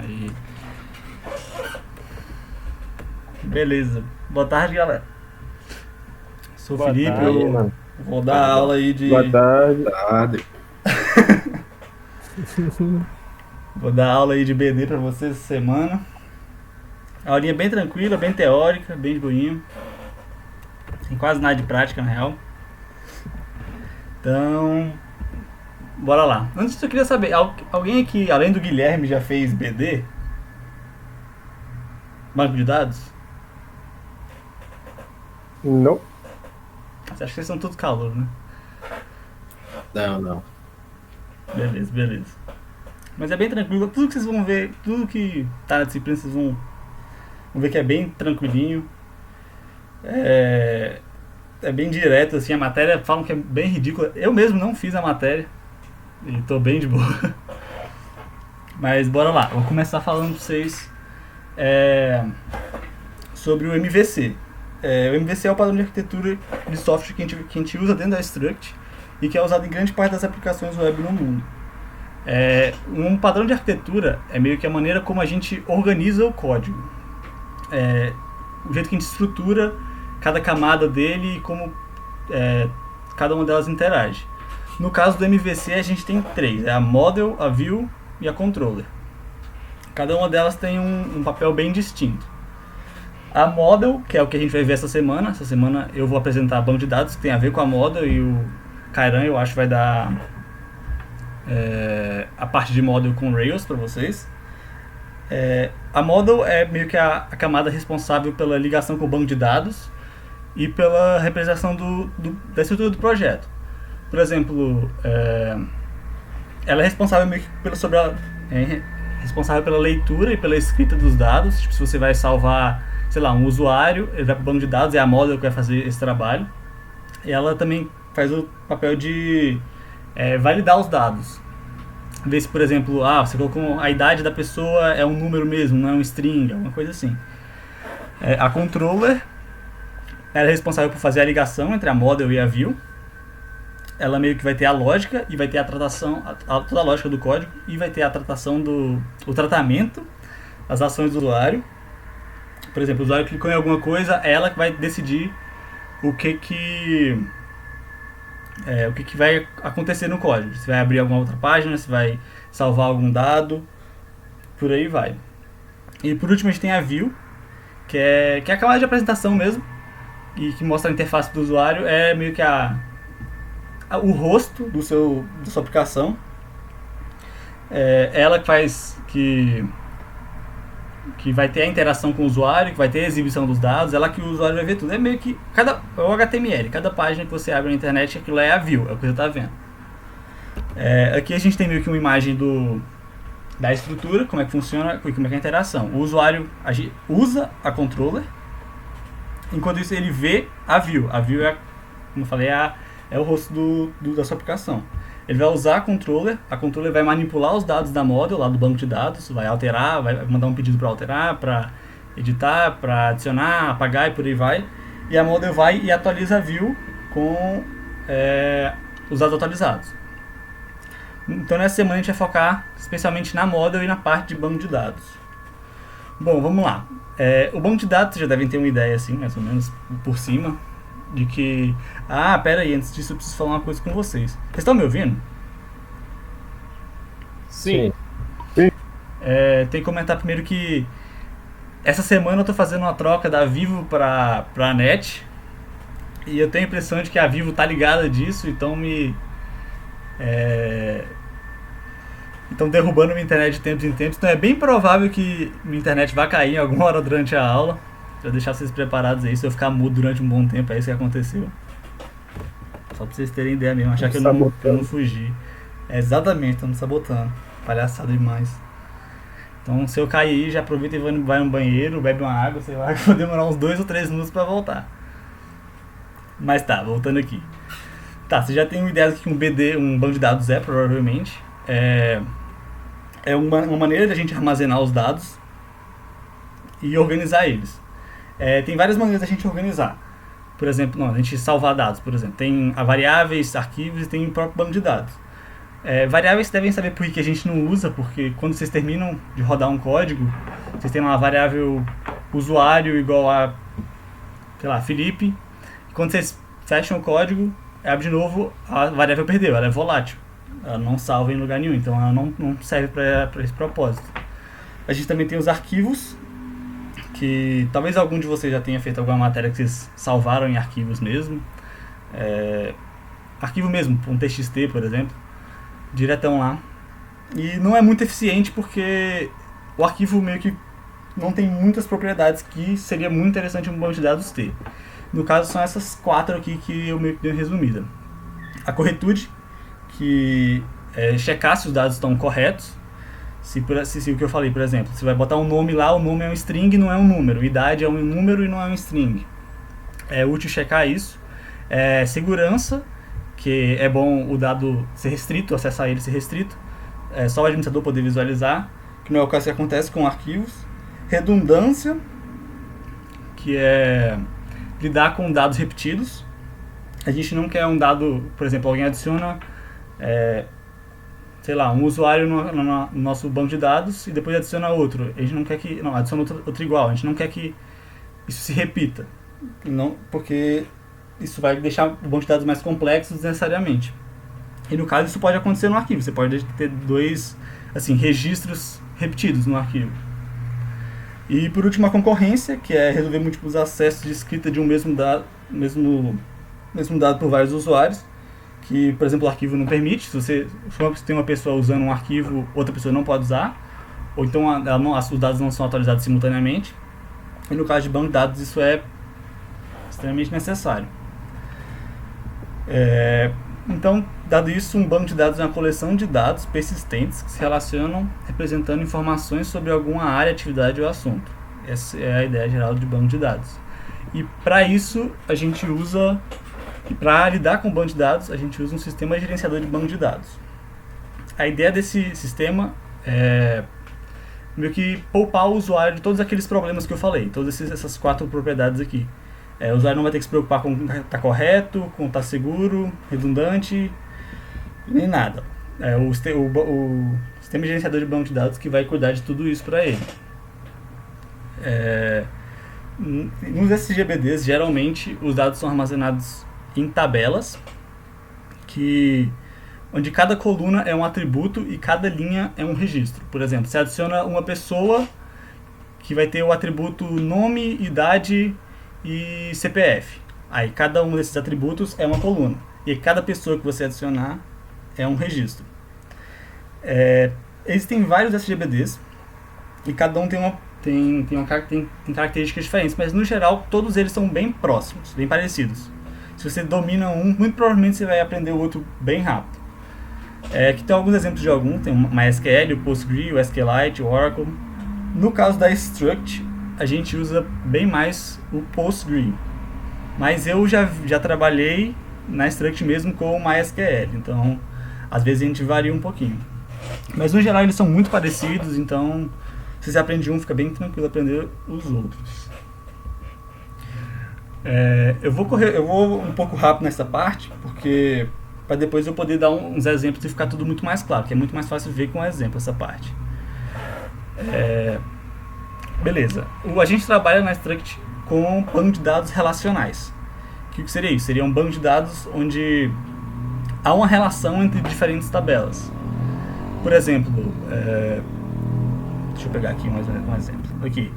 Aí. Beleza. Boa tarde, galera. Sou o Boa Felipe, tarde, eu mano. vou dar aula aí Boa de. tarde. Tarde. Vou dar aula aí de BD pra vocês essa semana. A aulinha bem tranquila, bem teórica, bem de boinha. Sem quase nada de prática, na real. Então, bora lá. Antes disso, eu queria saber, alguém aqui, além do Guilherme, já fez BD? Banco de dados? Não. Acho que vocês são todos calouros, né? Não. Beleza, beleza. Mas é bem tranquilo. Tudo que vocês vão ver, tudo que tá na disciplina, vocês vão ver que é bem tranquilinho. É bem direto, assim. A matéria falam que é bem ridícula. Eu mesmo não fiz a matéria. E tô bem de boa. Mas bora lá. Vou começar falando pra vocês sobre o MVC. O MVC é o padrão de arquitetura de software que a gente usa dentro da Struct e que é usado em grande parte das aplicações web no mundo. Um padrão de arquitetura é meio que a maneira como a gente organiza o código. O jeito que a gente estrutura cada camada dele e como cada uma delas interage. No caso do MVC, a gente tem três: a Model, a View e a Controller. Cada uma delas tem um papel bem distinto. A Model, que é o que a gente vai ver essa semana. Essa semana eu vou apresentar banco de dados que tem a ver com a Model, e o Kairan, eu acho, vai dar a parte de Model com Rails para vocês. A Model é meio que a camada responsável pela ligação com o banco de dados e pela representação da estrutura do projeto. Por exemplo, ela é responsável meio que responsável pela leitura e pela escrita dos dados. Tipo, se você vai salvar, sei lá, um usuário, ele vai para o banco de dados, é a Model que vai fazer esse trabalho. E ela também faz o papel de validar os dados. Ver se, por exemplo, você colocou a idade da pessoa é um número mesmo, não é um string, alguma coisa assim. A Controller, ela é responsável por fazer a ligação entre a Model e a View. Ela meio que vai ter a lógica e vai ter a tratação, toda a lógica do código, e vai ter a tratação o tratamento das ações do usuário. Por exemplo, o usuário clicou em alguma coisa, é ela que vai decidir o que vai acontecer no código. Se vai abrir alguma outra página, se vai salvar algum dado, por aí vai. E por último a gente tem a View, que é a camada de apresentação mesmo, e que mostra a interface do usuário. É meio que o rosto da sua aplicação. Ela que faz que vai ter a interação com o usuário, que vai ter a exibição dos dados, ela que o usuário vai ver tudo. É meio que o HTML, cada página que você abre na internet, aquilo é a view, é o que você está vendo. Aqui a gente tem meio que uma imagem da estrutura, como é que funciona e como é que é a interação. O usuário usa a controller, enquanto isso ele vê a view. A view como eu falei, é o rosto da sua aplicação. Ele vai usar a controller vai manipular os dados da Model, lá do banco de dados, vai alterar, vai mandar um pedido para alterar, para editar, para adicionar, apagar e por aí vai. E a Model vai e atualiza a view com os dados atualizados. Então nessa semana a gente vai focar especialmente na Model e na parte de banco de dados. Bom, vamos lá. O banco de dados, vocês já devem ter uma ideia assim, mais ou menos por cima, de que... pera aí, antes disso eu preciso falar uma coisa com vocês. Vocês estão me ouvindo? Sim. Tem que comentar primeiro que essa semana eu tô fazendo uma troca da Vivo pra NET, e eu tenho a impressão de que a Vivo tá ligada disso, então estão derrubando minha internet de tempos em tempos. Então é bem provável que minha internet vá cair em alguma hora durante a aula. Pra deixar vocês preparados aí, se eu ficar mudo durante um bom tempo, é isso que aconteceu. Só pra vocês terem ideia mesmo, achar que eu não fugi. Exatamente, estão me sabotando. Palhaçada demais. Então se eu cair aí, já aproveita e vai no banheiro, bebe uma água, sei lá, que vou demorar uns 2 ou 3 minutos pra voltar. Mas tá, voltando aqui. Tá, você já tem uma ideia do que um banco de dados provavelmente. É uma maneira de a gente armazenar os dados e organizar eles. Tem várias maneiras da gente organizar. Por exemplo, a gente salvar dados, por exemplo. Tem variáveis, arquivos e tem o próprio banco de dados. Variáveis devem saber por que a gente não usa, porque quando vocês terminam de rodar um código, vocês têm uma variável usuário igual a, sei lá, Felipe. E quando vocês fecham o código, abre de novo, a variável perdeu, ela é volátil. Ela não salva em lugar nenhum, então ela não serve para esse propósito. A gente também tem os arquivos, que talvez algum de vocês já tenha feito alguma matéria que vocês salvaram em arquivos mesmo. Arquivo mesmo, um TXT, por exemplo, diretão lá. E não é muito eficiente porque o arquivo meio que não tem muitas propriedades que seria muito interessante um banco de dados ter. No caso, são essas 4 aqui que eu meio que dei uma resumida. A corretude, que é checar se os dados estão corretos. Se o que eu falei, por exemplo, você vai botar um nome lá, o nome é um string e não é um número. Idade é um número e não é um string. É útil checar isso. Segurança, que é bom o dado ser restrito, acessar ele ser restrito. Só o administrador poder visualizar, que não é o caso que acontece com arquivos. Redundância, que é lidar com dados repetidos. A gente não quer um dado, por exemplo, alguém adiciona sei lá, um usuário no nosso banco de dados e depois adiciona outro. A gente não quer que... Não, adiciona outro igual. A gente não quer que isso se repita. Não, porque isso vai deixar o banco de dados mais complexo desnecessariamente. E no caso isso pode acontecer no arquivo. Você pode ter 2 registros repetidos no arquivo. E por último a concorrência, que é resolver múltiplos acessos de escrita de um mesmo dado por vários usuários. Que, por exemplo, o arquivo não permite. Se você tem uma pessoa usando um arquivo, outra pessoa não pode usar. Ou então os dados não são atualizados simultaneamente. E no caso de banco de dados isso é extremamente necessário. Então, dado isso, um banco de dados é uma coleção de dados persistentes que se relacionam representando informações sobre alguma área, atividade ou assunto. Essa é a ideia geral de banco de dados. E para isso, a gente usa... Para lidar com o banco de dados, a gente usa um sistema gerenciador de banco de dados. A ideia desse sistema é meio que poupar o usuário de todos aqueles problemas que eu falei, todas essas 4 propriedades aqui. O usuário não vai ter que se preocupar com o que está correto, com o que está seguro, redundante, nem nada. O sistema gerenciador de banco de dados que vai cuidar de tudo isso para ele. Nos SGBDs, geralmente, os dados são armazenados em tabelas, onde cada coluna é um atributo e cada linha é um registro. Por exemplo, você adiciona uma pessoa que vai ter o atributo nome, idade e CPF. Aí cada um desses atributos é uma coluna. E cada pessoa que você adicionar é um registro. Existem vários SGBDs e cada um tem características diferentes, mas no geral todos eles são bem próximos, bem parecidos. Se você domina um, muito provavelmente você vai aprender o outro bem rápido. Aqui tem alguns exemplos de algum, tem o MySQL, o PostgreSQL, o SQLite, o Oracle. No caso da Struct, a gente usa bem mais o PostgreSQL. Mas eu já trabalhei na Struct mesmo com o MySQL, então às vezes a gente varia um pouquinho. Mas no geral eles são muito parecidos, então se você aprende um, fica bem tranquilo aprender os outros. Eu vou um pouco rápido nessa parte, porque para depois eu poder dar uns exemplos e ficar tudo muito mais claro, que é muito mais fácil ver com um exemplo essa parte. Beleza. A gente trabalha na Struct com banco de dados relacionais. O que seria isso? Seria um banco de dados onde há uma relação entre diferentes tabelas. Por exemplo, deixa eu pegar aqui um exemplo. Aqui,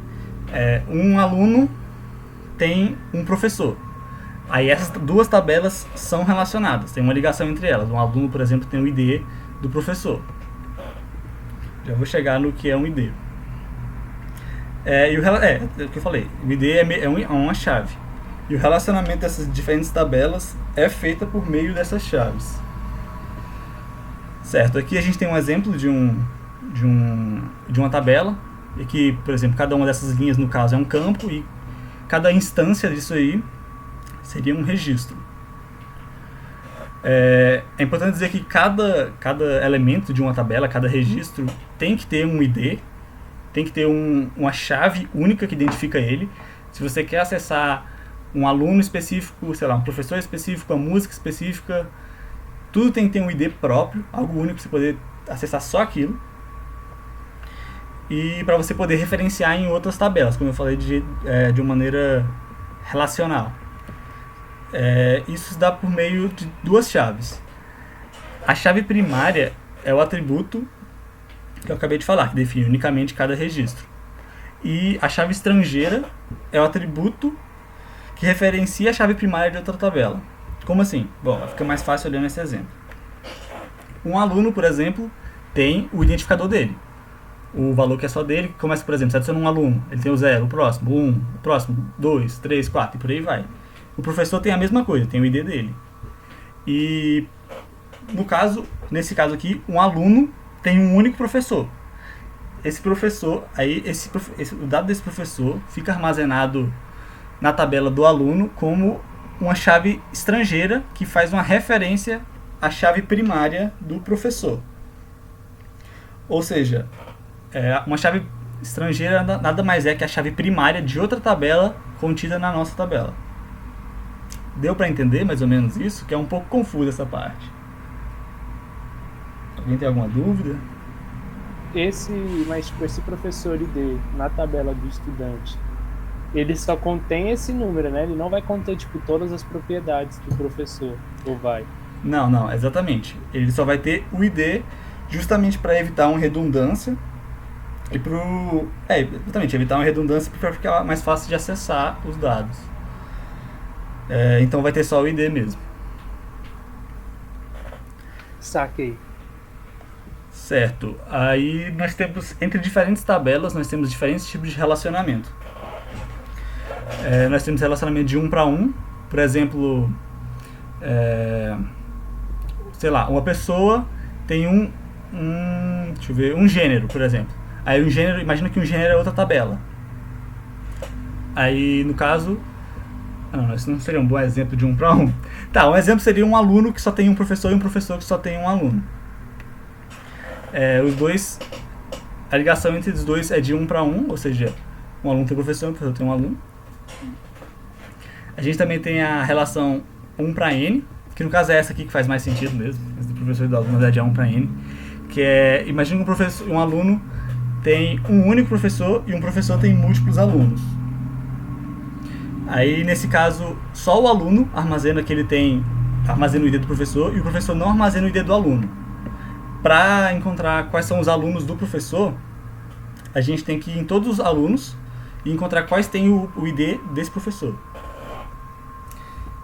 um aluno tem um professor. Aí essas 2 tabelas são relacionadas, tem uma ligação entre elas. Um aluno, por exemplo, tem o ID do professor. Já vou chegar no que é um ID. O que eu falei, o ID é uma chave. E o relacionamento dessas diferentes tabelas é feito por meio dessas chaves. Certo, aqui a gente tem um exemplo de uma tabela. E que, por exemplo, cada uma dessas linhas, no caso, é um campo e cada instância disso aí seria um registro. É importante dizer que cada elemento de uma tabela, cada registro, tem que ter um ID, tem que ter uma chave única que identifica ele. Se você quer acessar um aluno específico, sei lá, um professor específico, uma música específica, Tudo tem que ter um ID próprio, algo único para você poder acessar só aquilo. E para você poder referenciar em outras tabelas, como eu falei, de uma maneira relacional. Isso se dá por meio de duas chaves. A chave primária é o atributo que eu acabei de falar, que define unicamente cada registro. E a chave estrangeira é o atributo que referencia a chave primária de outra tabela. Como assim? Bom, fica mais fácil olhando esse exemplo. Um aluno, por exemplo, tem o identificador dele. O valor que é só dele, que começa, por exemplo, você adiciona um aluno, ele tem o 0, o próximo, 1, o próximo, 2, 3, 4 e por aí vai. O professor tem a mesma coisa, tem o ID dele. E nesse caso aqui, um aluno tem um único professor. Esse professor, o dado desse professor fica armazenado na tabela do aluno como uma chave estrangeira que faz uma referência à chave primária do professor. Ou seja, uma chave estrangeira nada mais é que a chave primária de outra tabela contida na nossa tabela. Deu para entender mais ou menos isso? Que é um pouco confuso essa parte. Alguém tem alguma dúvida? Mas tipo, esse professor ID na tabela do estudante, ele só contém esse número, né? Ele não vai conter tipo todas as propriedades do professor, ou vai? Não, exatamente. Ele só vai ter o ID justamente para evitar uma redundância e exatamente, evitar uma redundância para ficar mais fácil de acessar os dados. Então vai ter só o ID mesmo. Saquei. Certo. Aí nós temos, entre diferentes tabelas, nós temos diferentes tipos de relacionamento. Nós temos relacionamento de 1 para 1. Por exemplo, sei lá, uma pessoa tem um gênero, por exemplo. Aí um gênero, imagina que um gênero é outra tabela. Aí, no caso... Não, esse não seria um bom exemplo de 1 para 1. Tá, um exemplo seria um aluno que só tem um professor e um professor que só tem um aluno. A ligação entre os dois é de 1 para 1, ou seja, um aluno tem um professor e um professor tem um aluno. A gente também tem a relação 1 para N, que no caso é essa aqui que faz mais sentido mesmo, esse do professor e do aluno, na verdade é 1 para N, que é, imagina que um aluno tem um único professor e um professor tem múltiplos alunos. Aí, nesse caso, só o aluno armazena o ID do professor e o professor não armazena o ID do aluno. Para encontrar quais são os alunos do professor, a gente tem que ir em todos os alunos e encontrar quais têm o ID desse professor.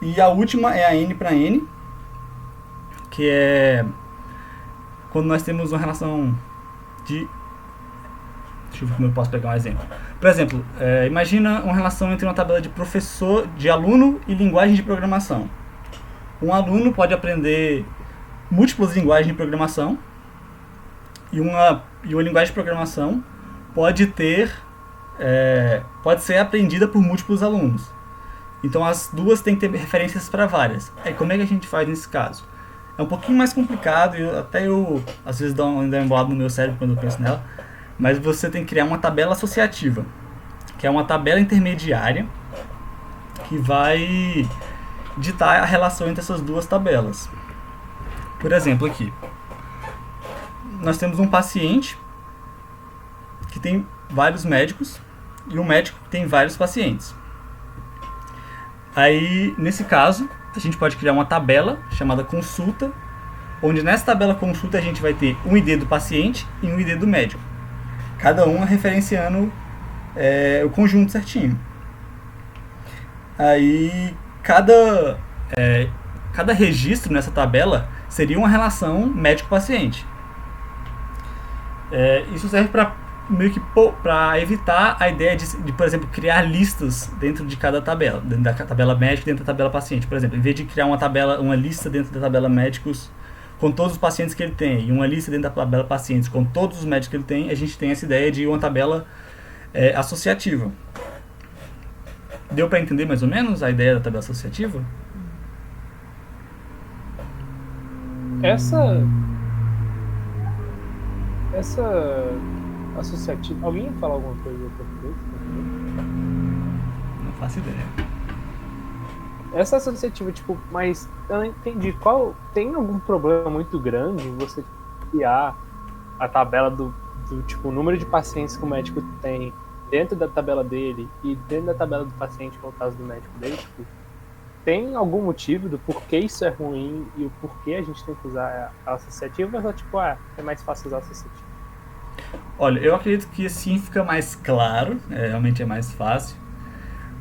E a última é a N para N, que é quando nós temos uma relação de... Deixa eu ver como eu posso pegar um exemplo. Por exemplo, imagina uma relação entre uma tabela de professor, de aluno e linguagem de programação. Um aluno pode aprender múltiplas linguagens de programação e uma linguagem de programação pode ser aprendida por múltiplos alunos. Então as duas têm que ter referências para várias. Aí como é que a gente faz nesse caso? É um pouquinho mais complicado, até eu às vezes dá um embolado no meu cérebro quando eu penso nela, mas você tem que criar uma tabela associativa, que é uma tabela intermediária que vai ditar a relação entre essas duas tabelas. Por exemplo, aqui nós temos um paciente que tem vários médicos e um médico que tem vários pacientes. Aí, nesse caso, a gente pode criar uma tabela chamada consulta, onde nessa tabela consulta a gente vai ter um ID do paciente e um ID do médico, cada um referenciando o conjunto certinho. Aí cada registro nessa tabela seria uma relação médico-paciente. Isso serve para evitar a ideia de, por exemplo, criar listas dentro de cada tabela, dentro da tabela médico, dentro da tabela paciente. Por exemplo, em vez de criar uma lista dentro da tabela médicos com todos os pacientes que ele tem e uma lista dentro da tabela pacientes com todos os médicos que ele tem, a gente tem essa ideia de uma tabela associativa. Deu para entender mais ou menos a ideia da tabela associativa? Essa associativa... Alguém ia falar alguma coisa em português? Não faço ideia. Essa associativa, tipo, mas eu não entendi. Tem algum problema muito grande em você criar a tabela do tipo, o número de pacientes que o médico tem dentro da tabela dele e dentro da tabela do paciente, que é o caso do médico dele? Tipo, tem algum motivo do porquê isso é ruim e o porquê a gente tem que usar a associativa? Ou só, tipo, é mais fácil usar a associativa? Olha, eu acredito que assim fica mais claro, realmente é mais fácil,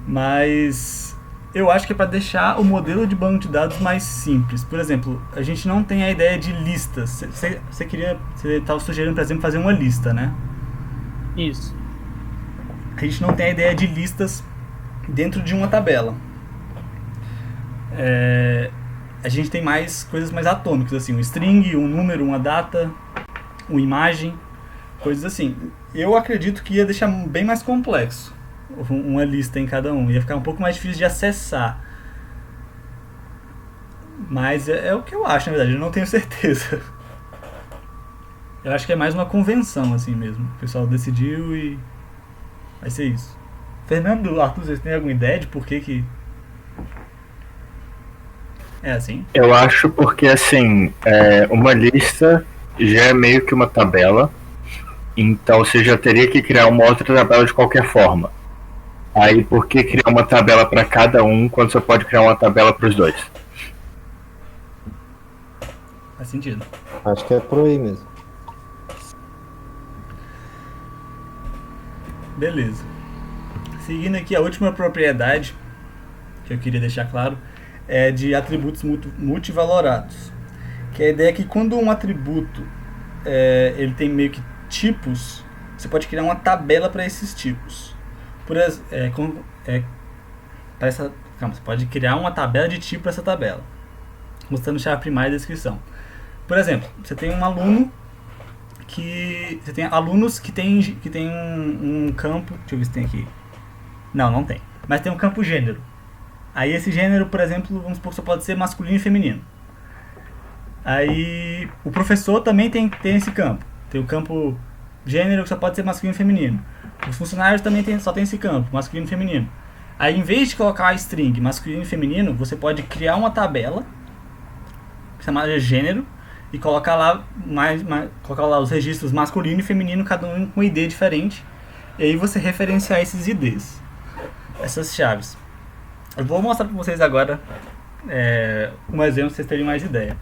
mas eu acho que é para deixar o modelo de banco de dados mais simples. Por exemplo, a gente não tem a ideia de listas. Você estava sugerindo, por exemplo, fazer uma lista, né? Isso. A gente não tem a ideia de listas dentro de uma tabela. A gente tem mais coisas mais atômicas, assim, um string, um número, uma data, uma imagem, coisas assim. Eu acredito que ia deixar bem mais complexo uma lista em cada um, ia ficar um pouco mais difícil de acessar. Mas é o que eu acho, na verdade, eu não tenho certeza. Eu acho que é mais uma convenção, assim mesmo. O pessoal decidiu e vai ser isso. Fernando, Arthur, vocês têm alguma ideia de por que é assim? Eu acho porque, assim, uma lista já é meio que uma tabela, então você já teria que criar uma outra tabela de qualquer forma. Aí, por que criar uma tabela para cada um quando você pode criar uma tabela para os dois? Faz sentido. Acho que é por aí mesmo. Beleza. Seguindo aqui, a última propriedade que eu queria deixar claro é de atributos multivalorados. Que a ideia é que quando um atributo ele tem meio que tipos, você pode criar uma tabela para esses tipos. Você pode criar uma tabela de tipo para essa tabela, mostrando chave primária e descrição. Por exemplo, você tem um aluno você tem alunos que tem um campo. Deixa eu ver se tem aqui. Não tem. Mas tem um campo gênero. Aí esse gênero, por exemplo, vamos supor que só pode ser masculino e feminino. Aí o professor também tem esse campo. Tem o campo gênero que só pode ser masculino e feminino. Os funcionários também só tem esse campo, masculino e feminino. Aí, em vez de colocar a string masculino e feminino, você pode criar uma tabela chamada gênero e colocar lá os registros masculino e feminino, cada um com ID diferente. E aí você referenciar esses IDs, essas chaves. Eu vou mostrar para vocês agora um exemplo para vocês terem mais ideia.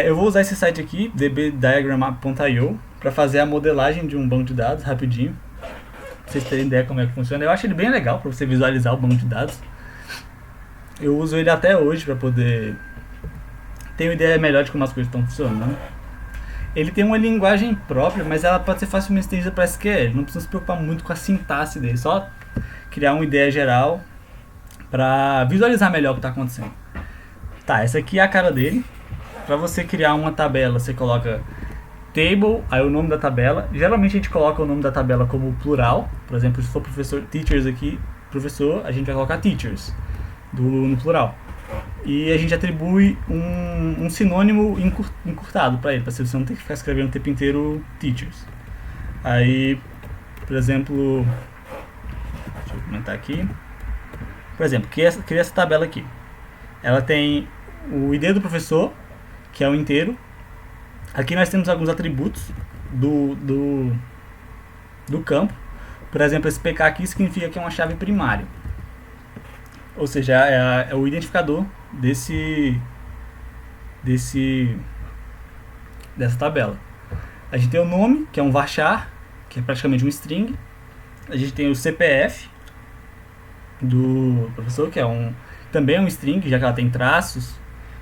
Eu vou usar esse site aqui, dbdiagram.io, para fazer a modelagem de um banco de dados rapidinho, pra vocês terem ideia como é que funciona. Eu acho ele bem legal para você visualizar o banco de dados. Eu uso ele até hoje para poder ter uma ideia melhor de como as coisas estão funcionando. Ele tem uma linguagem própria, mas ela pode ser facilmente estendida para SQL. Não precisa se preocupar muito com a sintaxe dele, só criar uma ideia geral para visualizar melhor o que está acontecendo. Tá, essa aqui é a cara dele. Para você criar uma tabela, você coloca table, aí o nome da tabela. Geralmente a gente coloca o nome da tabela como plural. Por exemplo, se for professor, teachers aqui, professor, a gente vai colocar teachers no plural. E a gente atribui um sinônimo encurtado para ele, para você não ter que ficar escrevendo o tempo inteiro teachers. Aí, por exemplo, deixa eu comentar aqui. Por exemplo, cria essa tabela aqui. Ela tem o ID do professor, que é o inteiro. Aqui nós temos alguns atributos do campo. Por exemplo, esse PK aqui significa que é uma chave primária. Ou seja, é o identificador dessa tabela. A gente tem o nome, que é um varchar, que é praticamente um string. A gente tem o CPF do professor, que também é um string, já que ela tem traços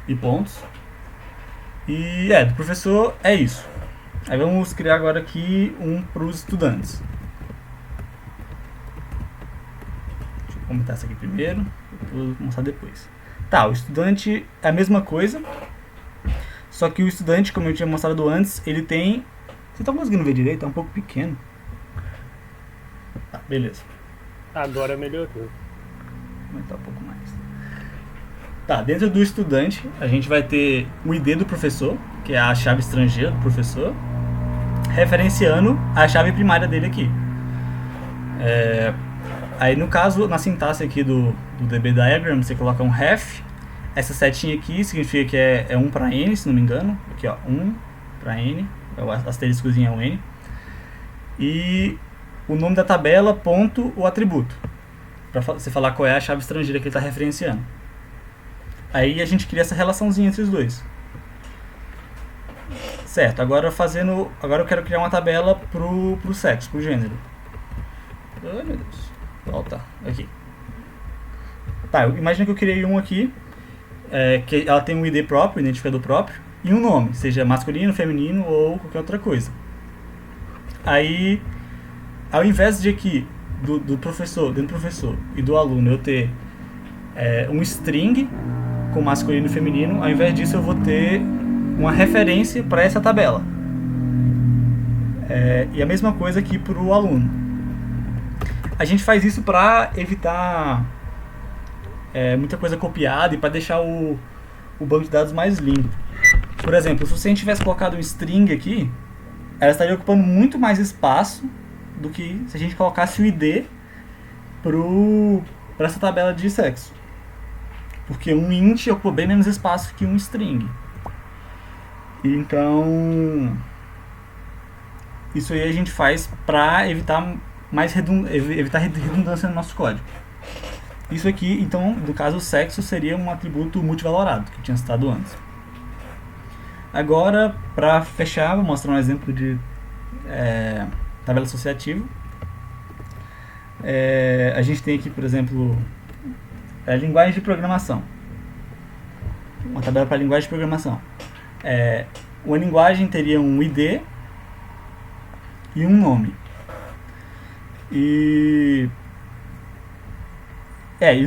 e pontos. E do professor é isso. Aí vamos criar agora aqui um para os estudantes. Deixa eu comentar isso aqui primeiro, vou mostrar depois. Tá, o estudante é a mesma coisa, só que o estudante, como eu tinha mostrado antes, ele tem... Você tá conseguindo ver direito? Tá um pouco pequeno. Tá, beleza. Agora melhorou. Vou aumentar um pouco mais. Tá, dentro do estudante, a gente vai ter o ID do professor, que é a chave estrangeira do professor, referenciando a chave primária dele aqui. Aí, no caso, na sintaxe aqui do do DB Diagram, você coloca um ref. Essa setinha aqui significa que é 1 para n, se não me engano. Aqui, ó, 1 para n, o asteriscozinho é o n. E o nome da tabela, ponto, o atributo. Para você falar qual é a chave estrangeira que ele está referenciando. Aí a gente cria essa relaçãozinha entre os dois. Certo, agora eu quero criar uma tabela pro sexo, pro gênero. Ai, meu Deus. Volta, aqui. Tá, imagina que eu criei um aqui, que ela tem um ID próprio, um identificador próprio, e um nome, seja masculino, feminino ou qualquer outra coisa. Aí, ao invés de aqui, do professor, dentro do professor e do aluno, eu ter um string com masculino e feminino, ao invés disso eu vou ter uma referência para essa tabela. E a mesma coisa aqui para o aluno. A gente faz isso para evitar muita coisa copiada e para deixar o banco de dados mais limpo. Por exemplo, se a gente tivesse colocado um string aqui, ela estaria ocupando muito mais espaço do que se a gente colocasse o ID para essa tabela de sexo. Porque um int ocupa bem menos espaço que um string. Então, isso aí a gente faz para evitar redundância no nosso código. Isso aqui, então, no caso, o sexo seria um atributo multivalorado, que eu tinha citado antes. Agora, para fechar, vou mostrar um exemplo de tabela associativa. A gente tem aqui, por exemplo, linguagem de programação. Uma tabela para linguagem de programação. Uma linguagem teria um ID e um nome. E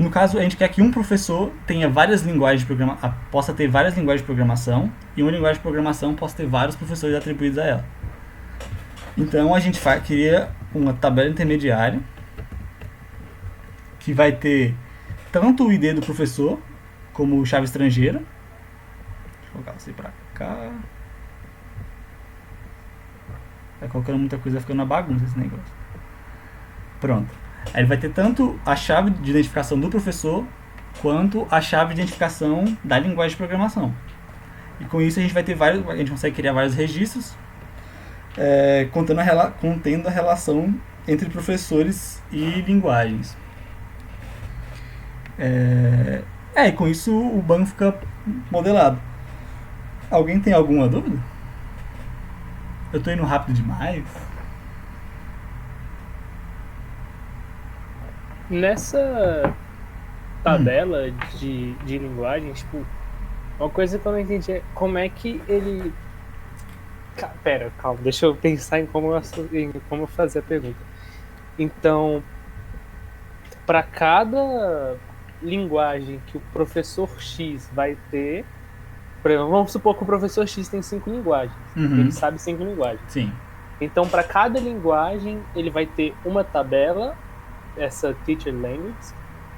no caso a gente quer que um professor tenha várias linguagens de possa ter várias linguagens de programação, e uma linguagem de programação possa ter vários professores atribuídos a ela. Então a gente cria uma tabela intermediária que vai ter tanto o ID do professor como chave estrangeira. Deixa eu colocar você pra cá. Vai colocando muita coisa, vai ficando uma bagunça esse negócio. Pronto. Aí ele vai ter tanto a chave de identificação do professor quanto a chave de identificação da linguagem de programação. E com isso a gente consegue criar vários registros contendo a relação entre professores e linguagens. E com isso o banco fica modelado. Alguém tem alguma dúvida? Eu tô indo rápido demais? Nessa tabela de linguagem, tipo, uma coisa que eu não entendi é como é que ele... Pera, calma, deixa eu pensar em como eu fazer a pergunta. Então, para cada linguagem que o professor X vai ter, por exemplo, vamos supor que o professor X tem 5 linguagens. Ele sabe 5 linguagens. Sim. Então, para cada linguagem, ele vai ter uma tabela, essa teacher language,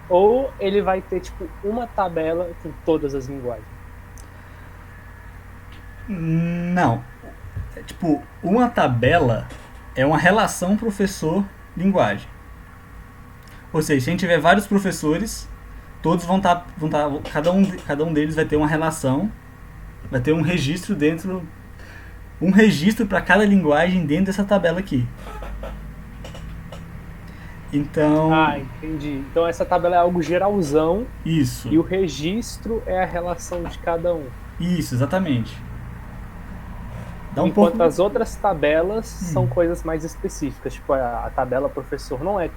ou ele vai ter tipo uma tabela com todas as linguagens? Não. Tipo, uma tabela é uma relação professor-linguagem. Ou seja, se a gente tiver vários professores, todos vão estar cada um deles vai ter uma relação, vai ter um registro para cada linguagem dentro dessa tabela aqui. Então... entendi. Então essa tabela é algo geralzão. Isso. E o registro é a relação de cada um. Isso, exatamente. Enquanto as outras tabelas são coisas mais específicas. Tipo, a tabela professor não é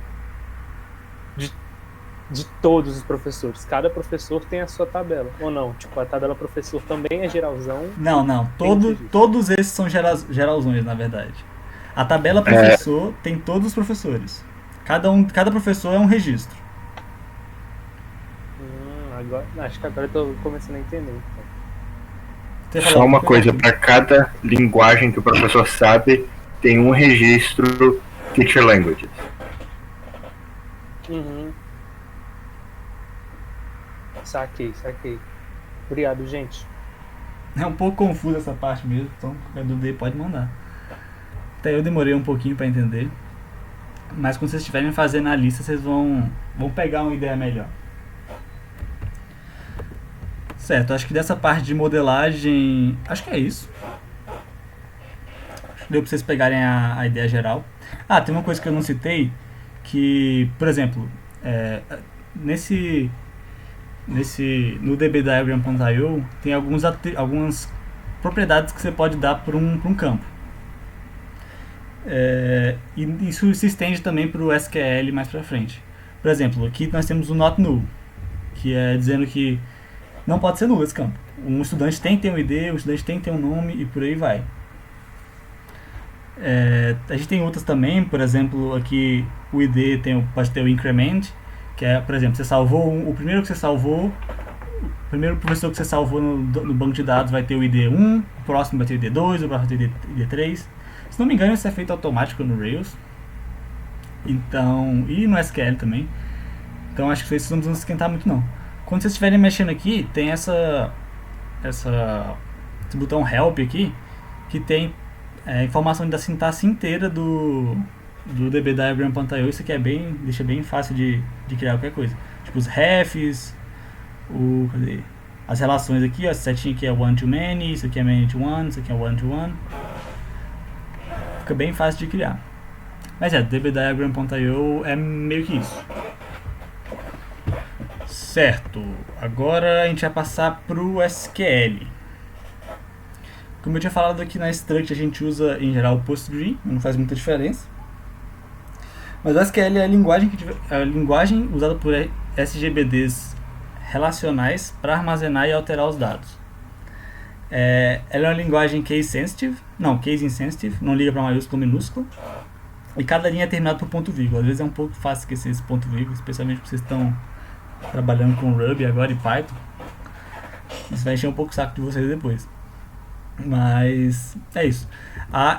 de todos os professores. Cada professor tem a sua tabela. Ou não? Tipo, a tabela professor também é geralzão? Não. Todos esses são geralzões, na verdade. A tabela professor tem todos os professores. Cada professor é um registro. Acho que agora eu tô começando a entender. Então. Só uma coisa, para cada linguagem que o professor sabe, tem um registro teacher languages. Saquei. Obrigado, gente. É um pouco confuso essa parte mesmo, então qualquer dúvida aí pode mandar. Até eu demorei um pouquinho para entender. Mas quando vocês estiverem fazendo a lista, vocês vão pegar uma ideia melhor. Certo, acho que dessa parte de modelagem, acho que é isso. Acho que deu pra vocês pegarem a ideia geral. Ah, tem uma coisa que eu não citei, que, por exemplo, nesse no dbdiagram.io tem algumas propriedades que você pode dar para um campo. E isso se estende também para o SQL mais para frente. Por exemplo, aqui nós temos o not null, que é dizendo que não pode ser nulo esse campo. Um estudante tem que ter um ID, um estudante tem que ter um nome e por aí vai. A gente tem outras também, por exemplo, aqui o ID pode ter o increment, que é, por exemplo, você salvou o primeiro que você salvou, o primeiro professor que você salvou no banco de dados vai ter o ID 1, o próximo vai ter o ID 2, o próximo vai ter o ID 3. Se não me engano, isso é feito automático no Rails. Então, e no SQL também. Então acho que vocês não precisam esquentar muito não. Quando vocês estiverem mexendo aqui, tem esse botão Help aqui, que tem informação da sintaxe inteira do dbdiagram.io. Isso aqui deixa bem fácil de criar qualquer coisa. Tipo os refs, as relações aqui, ó, essa setinha aqui é one to many, isso aqui é many to one, isso aqui é one to one. Fica bem fácil de criar. Mas dbdiagram.io é meio que isso. Certo, agora a gente vai passar para o SQL. Como eu tinha falado aqui na Struct, a gente usa em geral o PostgreSQL, não faz muita diferença. Mas o SQL é a linguagem usada por SGBDs relacionais para armazenar e alterar os dados. Ela é uma linguagem case insensitive, não liga para maiúsculo ou minúsculo. E cada linha é terminada por ponto vírgula. Às vezes é um pouco fácil esquecer esse ponto vírgula, especialmente porque vocês estão trabalhando com Ruby agora e Python. Isso vai encher um pouco o saco de vocês depois. Mas é isso.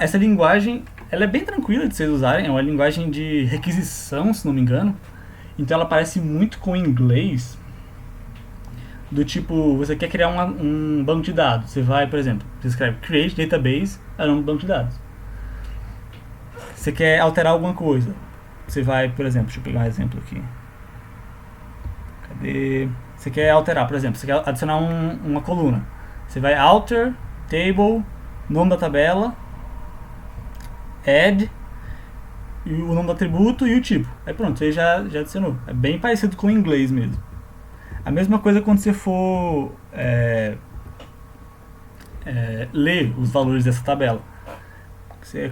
Essa linguagem ela é bem tranquila de vocês usarem. É uma linguagem de requisição, se não me engano. Então ela parece muito com o inglês. Do tipo, você quer criar um banco de dados. Você vai, por exemplo, você escreve create database, é o nome do banco de dados. Você quer alterar alguma coisa. Você vai, por exemplo, deixa eu pegar um exemplo aqui. Cadê? Você quer alterar, por exemplo, você quer adicionar uma coluna. Você vai alter, table, nome da tabela, add, e o nome do atributo e o tipo. Aí pronto, você já adicionou. É bem parecido com o inglês mesmo. A mesma coisa quando você for ler os valores dessa tabela.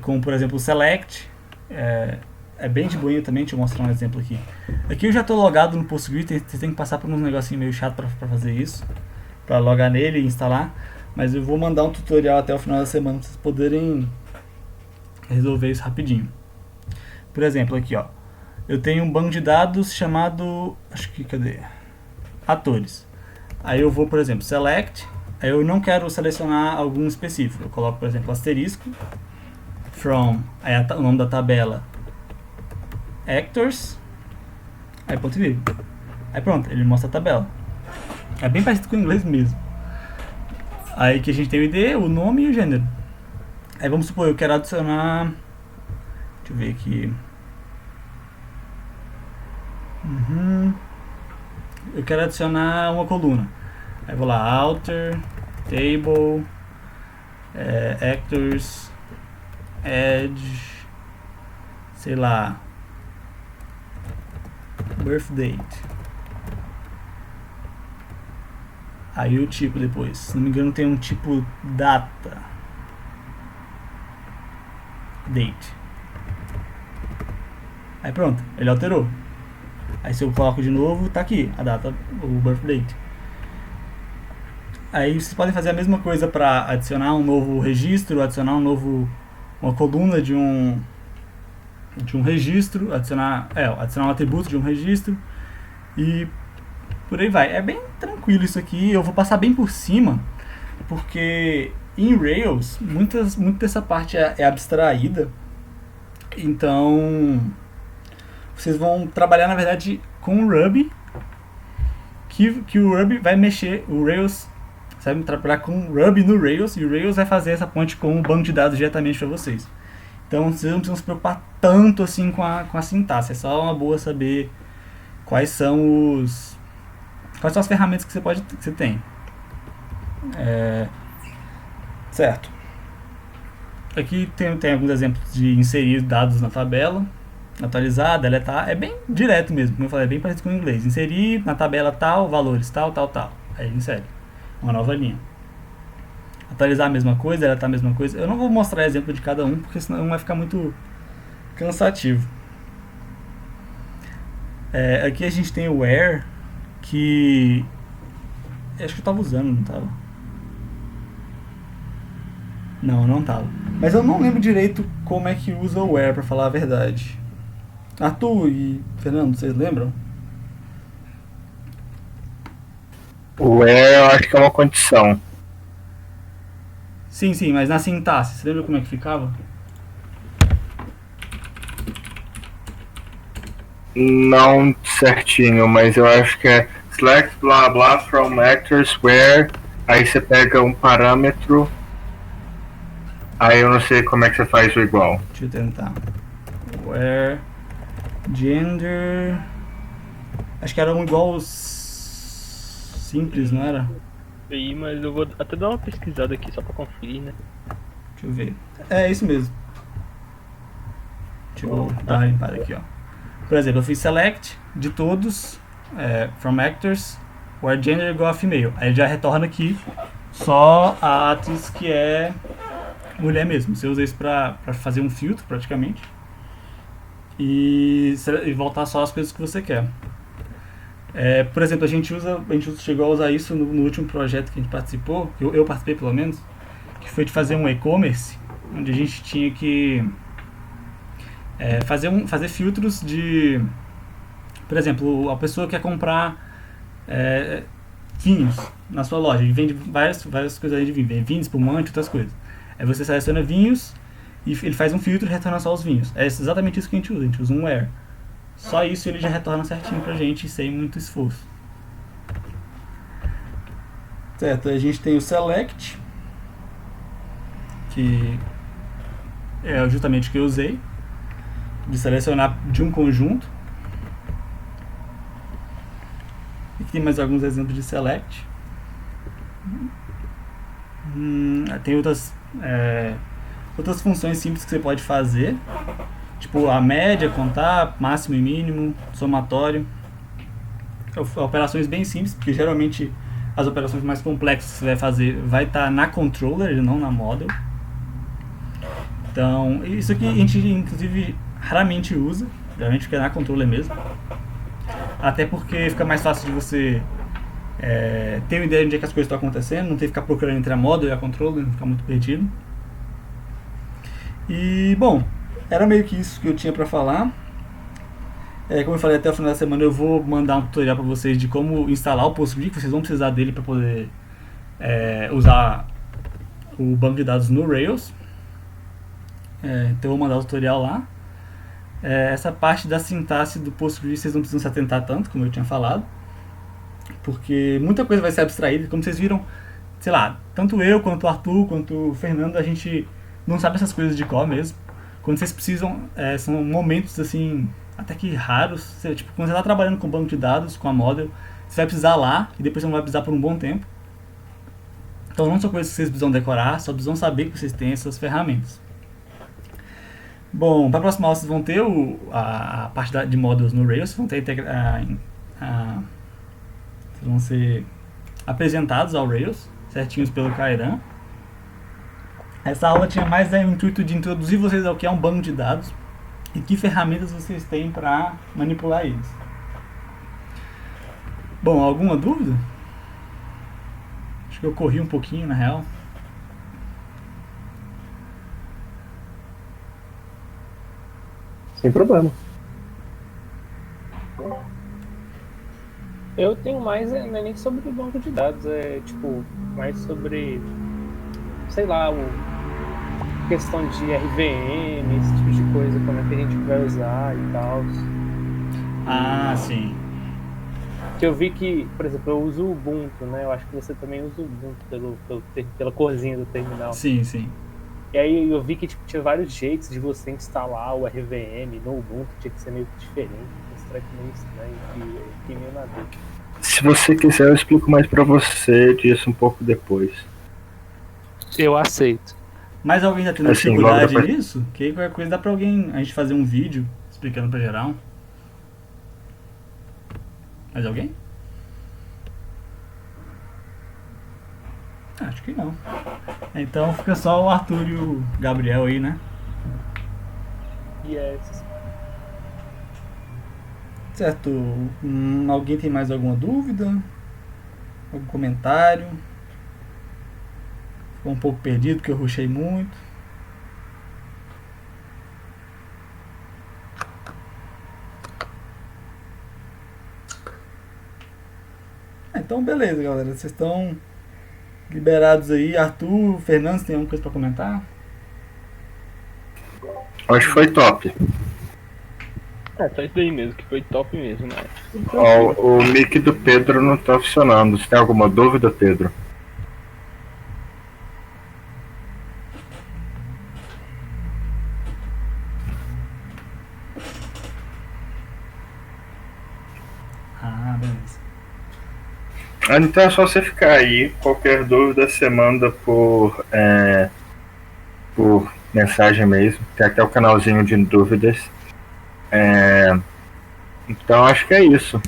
Como por exemplo o select, é bem de boinha também. Deixa eu mostrar um exemplo aqui. Aqui eu já estou logado no PostgreSQL, você tem que passar por uns negocinho meio chato para fazer isso, para logar nele e instalar, mas eu vou mandar um tutorial até o final da semana para vocês poderem resolver isso rapidinho. Por exemplo, aqui ó, eu tenho um banco de dados chamado, cadê? Atores. Aí eu vou, por exemplo, select, aí eu não quero selecionar algum específico, eu coloco, por exemplo, asterisco, from, aí o nome da tabela, actors, aí ponto e vírgula. Aí pronto, ele mostra a tabela. É bem parecido com o inglês mesmo. Aí que a gente tem o ID, o nome e o gênero. Aí vamos supor, eu quero adicionar, deixa eu ver aqui. Eu quero adicionar uma coluna. Aí vou lá, alter, table, actors, add, sei lá, birth date. Aí o tipo depois, se não me engano tem um tipo data, date. Aí pronto, ele alterou. Aí se eu coloco de novo, tá aqui a data, o birth date. Aí vocês podem fazer a mesma coisa para adicionar um novo registro, adicionar uma coluna de um registro, adicionar um atributo de um registro e por aí vai. É bem tranquilo isso aqui. Eu vou passar bem por cima porque em Rails muito dessa parte é abstraída. Então vocês vão trabalhar na verdade com o Ruby, que o Ruby vai mexer, o Rails sabe trabalhar com o Ruby no Rails, e o Rails vai fazer essa ponte com o banco de dados diretamente para vocês. Então vocês não precisam se preocupar tanto assim com a sintaxe, é só uma boa saber quais são as ferramentas que você tem. Certo. Aqui tem alguns exemplos de inserir dados na tabela, atualizar, deletar, é bem direto mesmo, como eu falei, é bem parecido com o inglês. Inserir na tabela tal, valores tal, aí ele insere uma nova linha. Atualizar a mesma coisa, deletar a mesma coisa. Eu não vou mostrar exemplo de cada um, porque senão vai ficar muito cansativo. Aqui a gente tem o where, que acho que eu tava usando, não tava? Não tava. Mas eu não lembro direito como é que usa o where, pra falar a verdade. Arthur e Fernando, vocês lembram? O where eu acho que é uma condição. Sim, mas na sintaxe, você lembra como é que ficava? Não certinho, mas eu acho que é select blah blah from actors where. Aí você pega um parâmetro. Aí eu não sei como é que você faz o igual. Deixa eu tentar. Where gender. Acho que era um igual simples, não era? Aí, mas eu vou até dar uma pesquisada aqui só pra conferir, né? Deixa eu ver. É isso mesmo. Deixa eu dar uma limpada aqui, ó. Por exemplo, eu fiz select de todos, from actors, where gender igual a female. Aí ele já retorna aqui só a atriz que é mulher mesmo. Você usa isso pra fazer um filtro, praticamente. E voltar só as coisas que você quer. Por exemplo, a gente chegou a usar isso no último projeto que a gente participou, que eu participei pelo menos, que foi de fazer um e-commerce, onde a gente tinha que fazer filtros de... Por exemplo, a pessoa quer comprar vinhos na sua loja, e vende várias coisas aí de vinho, vinho, espumante, outras coisas. Aí você seleciona vinhos e ele faz um filtro e retorna só os vinhos. É exatamente isso que a gente usa um where. Só isso ele já retorna certinho pra gente, sem muito esforço. Certo, a gente tem o select, que é justamente o que eu usei, de selecionar de um conjunto. Aqui tem mais alguns exemplos de select. Tem outras funções simples que você pode fazer, tipo a média, contar, máximo e mínimo, somatório. Operações bem simples, porque geralmente as operações mais complexas que você vai fazer vai estar na controller e não na model. Então, isso aqui a gente inclusive raramente usa, geralmente fica na controller mesmo. Até porque fica mais fácil de você ter uma ideia de onde é que as coisas estão acontecendo, não ter que ficar procurando entre a model e a controller, não ficar muito perdido. E, bom, era meio que isso que eu tinha pra falar. Como eu falei, até o final da semana eu vou mandar um tutorial pra vocês de como instalar o PostGrid, que vocês vão precisar dele para poder usar o banco de dados no Rails. Então eu vou mandar o tutorial lá. Essa parte da sintaxe do PostGrid vocês não precisam se atentar tanto, como eu tinha falado, porque muita coisa vai ser abstraída. Como vocês viram, sei lá, tanto eu, quanto o Arthur, quanto o Fernando, a gente não sabe essas coisas de cor mesmo. Quando vocês precisam, são momentos assim, até que raros, tipo, quando você está trabalhando com banco de dados, com a model, você vai precisar lá, e depois você não vai precisar por um bom tempo. Então não são coisas que vocês precisam decorar, só precisam saber que vocês têm essas ferramentas. Bom, para a próxima aula vocês vão ter a parte de models no Rails, vocês vão ser apresentados ao Rails, certinhos pelo Kairan. Essa aula tinha mais o intuito de introduzir vocês ao que é um banco de dados e que ferramentas vocês têm para manipular eles. Bom, alguma dúvida? Acho que eu corri um pouquinho, na real. Sem problema. Eu tenho mais, não é nem sobre o banco de dados, tipo, mais sobre, sei lá, questão de RVM, esse tipo de coisa, como é que a gente vai usar e tal. Ah, sim. Que eu vi que, por exemplo, eu uso o Ubuntu, né? Eu acho que você também usa o Ubuntu pela corzinha do terminal. Sim, sim. E aí eu vi que tipo, tinha vários jeitos de você instalar o RVM no Ubuntu, tinha que ser meio diferente, um treco meio estranho, que meio na dúvida. Se você quiser, eu explico mais pra você disso um pouco depois. Eu aceito. Mas alguém tá tendo Assim, dificuldade logo depois- nisso? Que aí qualquer coisa dá pra alguém a gente fazer um vídeo explicando pra geral. Mais alguém? Acho que não. Então fica só o Arthur e o Gabriel aí, né? Yes. Certo. Alguém tem mais alguma dúvida? Algum comentário? Ficou um pouco perdido porque eu rushei muito. Então beleza, galera. Vocês estão liberados aí. Arthur, Fernando, você tem alguma coisa pra comentar? Acho que foi top. Só isso daí mesmo, que foi top mesmo, né? Ó, o mic do Pedro não tá funcionando. Você tem alguma dúvida, Pedro? Ah, beleza. Então é só você ficar aí. Qualquer dúvida você manda por mensagem mesmo. Tem até o canalzinho de dúvidas. Então acho que é isso.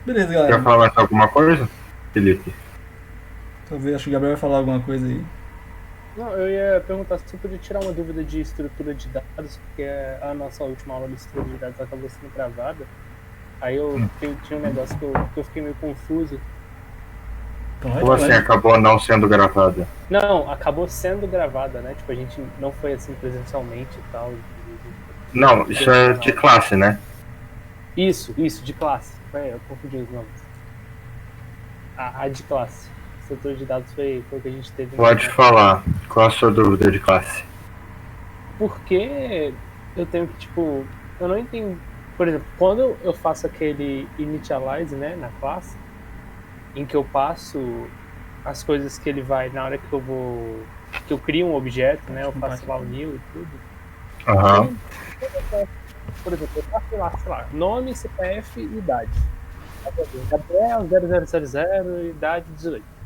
Beleza, Quer galera. falar mais alguma coisa, Felipe? Talvez acho que o Gabriel vai falar alguma coisa aí. Não, eu ia perguntar se você podia tirar uma dúvida de estrutura de dados, porque a nossa última aula de estrutura de dados acabou sendo gravada. Aí tinha um negócio que eu fiquei meio confuso. Pode, Ou assim, pode. acabou não sendo gravada? Não, acabou sendo gravada, né? Tipo, a gente não foi assim presencialmente e tal. Não, isso é de classe, né? Isso, de classe. Eu confundi os nomes. A de classe. Estrutura de dados foi o que a gente teve. Pode falar. Qual a sua dúvida de classe? Porque eu tenho que, tipo, eu não entendo. Por exemplo, quando eu faço aquele initialize, né, na classe, em que eu passo as coisas que ele vai, na hora que eu crio um objeto, né, eu faço lá o new e tudo. Aham. Por exemplo, eu faço lá, sei lá, nome, CPF e idade. Gabriel 0000, idade 18.